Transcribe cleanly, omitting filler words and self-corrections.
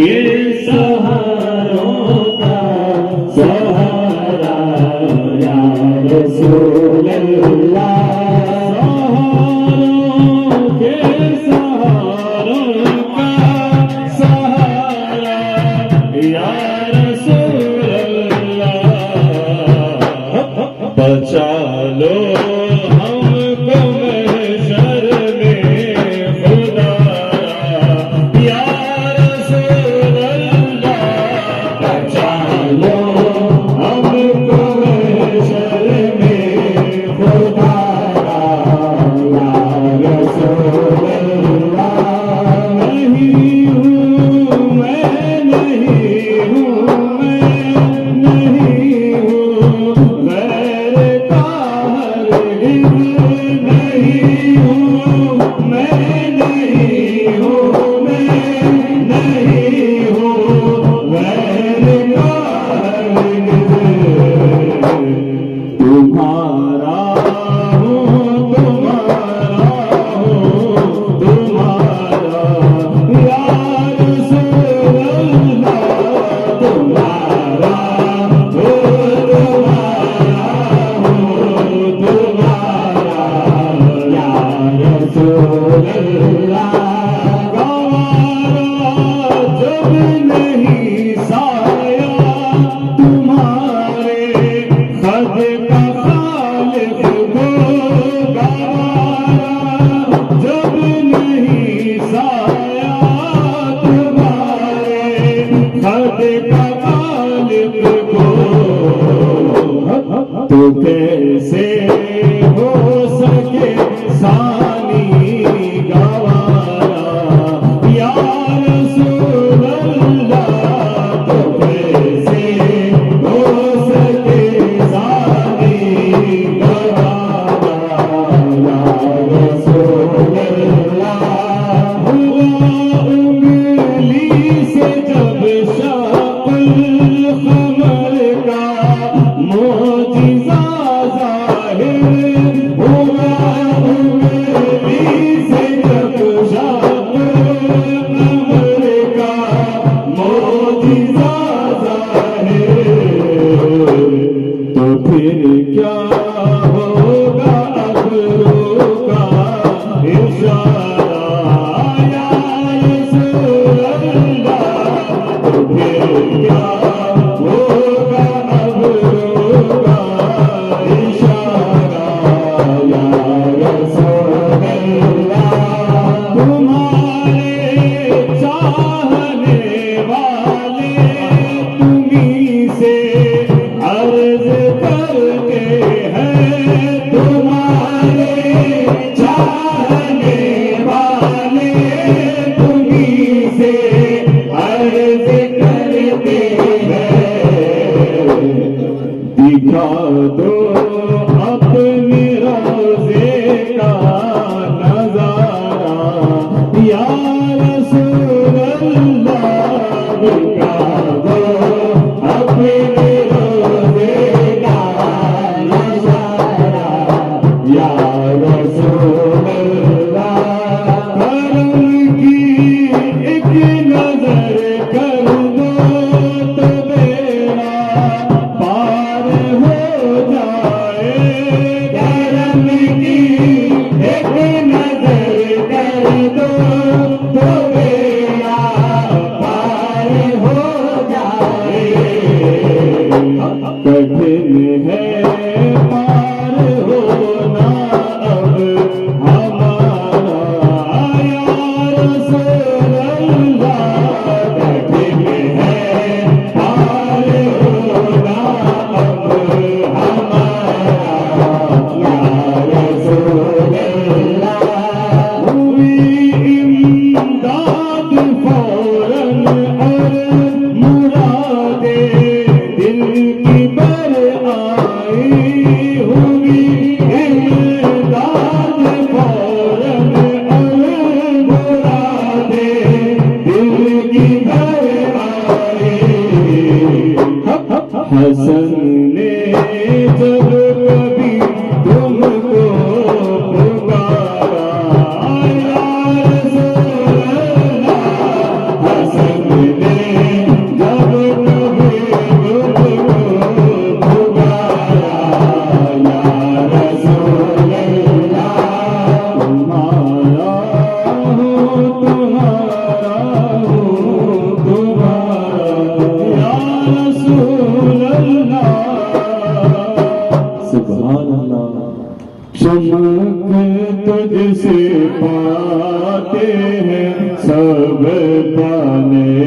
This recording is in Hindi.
के सहारों का सहारा या रसूल अल्लाह। सहारों के सहारों का सहारा या रसूल अल्लाह। बचा लो हमको महशर में खुदा या रसूल अल्लाह। बचा लो हमको महशर में खुदा या रसूल अल्लाह। नहीं हूँ मैं, नहीं हूँ मैं, नहीं हूँ गैर का हरगिज़। नहीं हूँ मैं, नहीं हूँ मैं, नहीं हूँ गैर का हरगिज़। तुम्हारा हूँ, तुम्हारा हूँ, तुम्हारा या रसूल अल्लाह। तुम्हारा हूँ, तुम्हारा या रसूल अल्लाह। गवारा जब नहीं साया तुम्हारे खद का खालिक को। गवारा जब नहीं साया तुम्हारे खद का खालिक को। तो कैसे हो सके सानी गवारा या रसूल अल्लाह। तो कैसे हो सके सानी गवारा या रसूल अल्लाह। हुआ उंगली से जब शाकुल कमर का मोजिज़ा ज़ाहिर हुआ। उंगली से जब शाकुल कमर का मोजिज़ा ज़ाहिर। तो फिर क्या होगा अब्रू का इशारा या रसूल अल्लाह। तो फिर क्या होगा अब्रू का इशारा या रसूल अल्लाह। तुम्हारे चाहने वाले तुम्हीं से अर्ज करते हैं। तुम्हारे चाहने वाले तुम्हीं से अर्ज करते हैं। दिखा दो अपने रोज़े का नज़ारा या रसूल अल्लाह। दिखा दो अपने रोज़े का नज़ारा या रसूल अल्लाह। करम की एक नजर कर दो तो बेड़ा पार हो जाए। करम की एक नजर कर दो तो बेड़ा पार हो जाए। कठिन है पार होना अब हमारा या रसूल अल्लाह। कठिन है पार होना अब हमारा या रसूल अल्लाह। हुई इमदाद फौरन और मुरादे दिल की बर आई। हुई इमदाद फौरन और मुरादे दिल की बर आई। हसन ने जब कभी तुमको पुकारा या रसूल अल्लाह। हसन ने तुझसे पाते हैं सब पाने